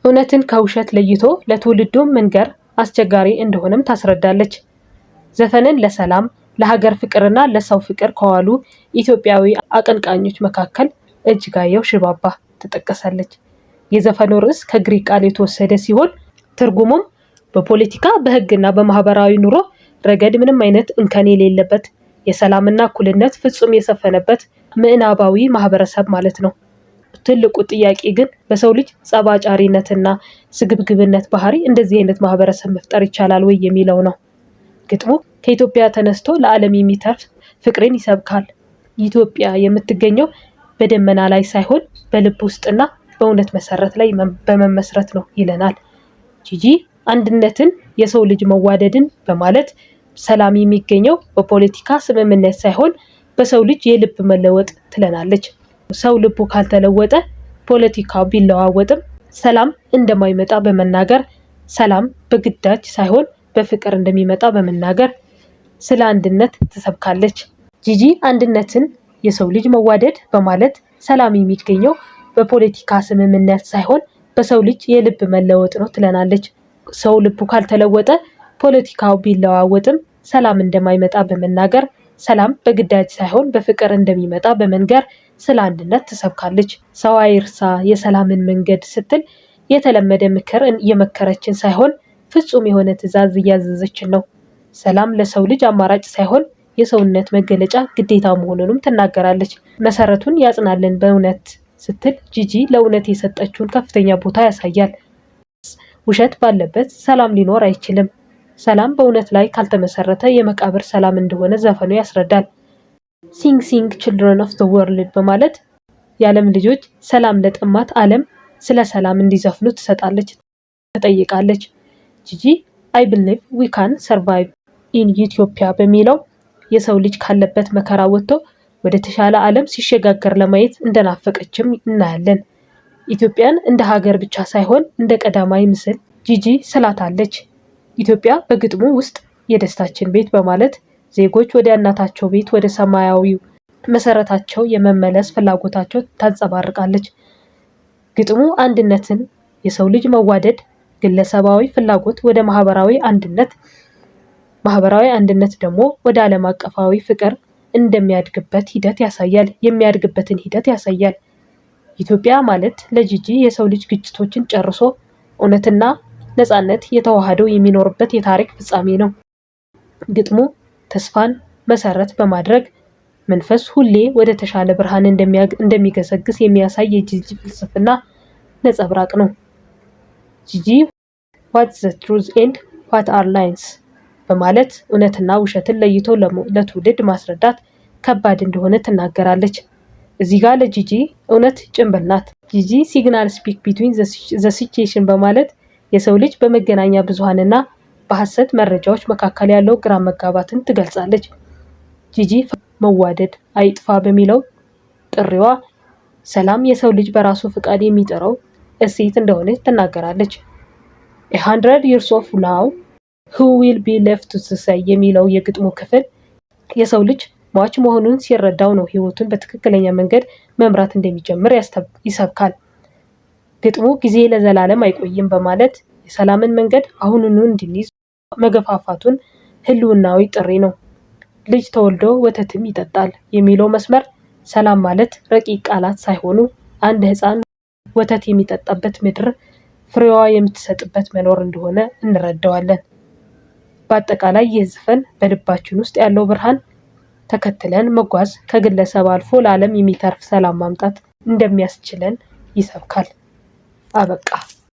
እውነትን ከውሸት ለይቶ ለትውልዱ መንገር አስቸጋሪ እንደሆነም ታስረዳለች። ዘፈንን ለሰላም ለሀገር ፍቅርና ለሰው ፍቅር ከዋሉ ኢትዮጵያዊ አቀንቃኞች መካከል እጅጋየሁ ሽባባ ትጠቀሳለች። የዘፈኑ ርዕስ ከግሪክ ቃል የተወሰደ ሲሆን ትርጉሙም በፖለቲካ በህግና በማህበራዊ ኑሮ ረገድ ምንም አይነት እንከን የሌለበት የሰላምና እኩልነት ፍጹም የሰፈነበት ምዕናባዊ ማህበረሰብ ማለት ነው። ትልቁ ጥያቄ ግን በሰው ልጅ ጸባጫሪነትና ስግብግብነት ባህሪ እንደዚህ አይነት ማህበረሰብ መፍጠር ይቻላል ወይ የሚለው ነው። ግጥሙ ከኢትዮጵያ ተነስቶ ለዓለም የሚተርፍ ፍቅርን ይሰብካል። ኢትዮጵያ የምትገኘው በደመና ላይ ሳይሆን በልብ ውስጥና በእውነት መሰረት ላይ በመመስረት ነው ይለናል። ጂጂ አንድነትን የሰው ልጅ መዋደድን በማለት ሰላም የሚገኘው በፖለቲካ ስምምነት ሳይሆን በሰው ልጅ የልብ መለወጥ ትለናለች። ሰው ልቡ ካልተለወጠ ፖለቲካው ቢለዋወጥም ሰላም እንደማይመጣ በመናገር ሰላም በግዳጅ ሳይሆን በፍቅር እንደሚመጣ በመናገር ስለ አንድነት ትሰብካለች። ጂጂ አንድነትን የሰው ልጅ መዋደድ በማለት ሰላም የሚገኘው በፖለቲካ ስምምነት ሳይሆን በሰው ልጅ የልብ መለወጥ ነው ትለናለች። ሰው ልቡ ካልተለወጠ ፖለቲካው ቢለዋወጥም ሰላም እንደማይመጣ በመናገር ሰላም በግዳጅ ሳይሆን በፍቅር እንደሚመጣ በመንገር ስለ አንድነት ትሰብካለች። ሰው አይርሳ የሰላምን መንገድ ስትል የተለመደ ምክር የመከረችን ሳይሆን ፍጹም የሆነ ትዕዛዝ እያዘዘችን ነው። ሰላም ለሰው ልጅ አማራጭ ሳይሆን የሰውነት መገለጫ ግዴታ መሆኑንም ትናገራለች። መሰረቱን ያጽናልን በእውነት ስትል ጂጂ ለእውነት የሰጠችውን ከፍተኛ ቦታ ያሳያል። ውሸት ባለበት ሰላም ሊኖር አይችልም። ሰላም በእውነት ላይ ካልተመሰረተ የመቃብር ሰላም እንደሆነ ዘፈኑ ያስረዳል። ሲንግ ሲንግ ችልድረን ኦፍ ዘ ወርልድ በማለት የዓለም ልጆች ሰላም ለጠማት ዓለም ስለ ሰላም እንዲዘፍኑ ትጠይቃለች። ጂጂ አይ ቢሊቭ ዊ ካን ሰርቫይቭ ኢን ኢትዮጵያ በሚለው የሰው ልጅ ካለበት መከራ ወጥቶ ወደ ተሻለ ዓለም ሲሸጋገር ለማየት እንደናፈቀችም እናያለን። ኢትዮጵያን እንደ ሀገር ብቻ ሳይሆን እንደ ቀዳማዊ ምስል ጂጂ ስላታለች። ኢትዮጵያ በግጥሙ ውስጥ የደስታችን ቤት በማለት ዜጎች ወደ እናታቸው ቤት ወደ ሰማያዊው መሰረታቸው የመመለስ ፍላጎታቸው ታንጸባርቃለች። ግጥሙ አንድነትን፣ የሰው ልጅ መዋደድ፣ ግለሰባዊ ፍላጎት ወደ ማህበራዊ አንድነት ደግሞ ወደ ዓለም አቀፋዊ ፍቅር እንደሚያድግበት የሚያድግበትን ሂደት ያሳያል። ኢትዮጵያ ማለት ለጂጂ የሰው ልጅ ግጭቶችን ጨርሶ እውነትና ነፃነት የተዋሃደው የሚኖርበት የታሪክ ፍጻሜ ነው። ግጥሙ ተስፋን መሰረት በማድረግ መንፈስ ሁሌ ወደ ተሻለ ብርሃን እንደሚገሰግስ የሚያሳይ የጂጂ ፍልስፍና ነጸብራቅ ነው። ጂጂ What's the truth and what are lies በማለት እውነትና ውሸትን ለይቶ ለትውልድ ማስረዳት ከባድ እንደሆነ ትናገራለች። እዚህ ጋር ለጂጂ እውነት ጭንብል ናት። ጂጂ ሲግናል ስፒክ ቢትዊን ዘ ሲቹዌሽን በማለት የሰው ልጅ በመገናኛ ብዙሃንና በሐሰት መረጃዎች መካከል ያለው ግራ መጋባትን ትገልጻለች። ጂጂ መዋደድ አይጥፋ በሚለው ጥሪዋ ሰላም የሰው ልጅ በራሱ ፍቃድ የሚጠራው እሴት እንደሆነ ትናገራለች። 100 years of now who will be left to say የሚለው የግጥሙ ክፍል የሰው ልጅ ሟች መሆኑን ሲረዳው ነው ህይወቱን በትክክለኛ መንገድ መምራት እንደሚጀምር ይሰብካል። ግጥሙ ጊዜ ለዘላለም አይቆይም በማለት የሰላምን መንገድ አሁኑኑ እንድንይዝ መገፋፋቱን ህልውናዊ ጥሪ ነው። ልጅ ተወልዶ ወተትም ይጠጣል የሚለው መስመር ሰላም ማለት ረቂቅ ቃላት ሳይሆኑ አንድ ህፃን ወተት የሚጠጣበት ምድር ፍሬዋ የምትሰጥበት መኖር እንደሆነ እንረዳዋለን። በአጠቃላይ ይህ ዘፈን በልባችን ውስጥ ያለው ብርሃን ተከትለን መጓዝ ከግለሰብ አልፎ ለዓለም የሚተርፍ ሰላም ማምጣት እንደሚያስችለን ይሰብካል። አበቃ።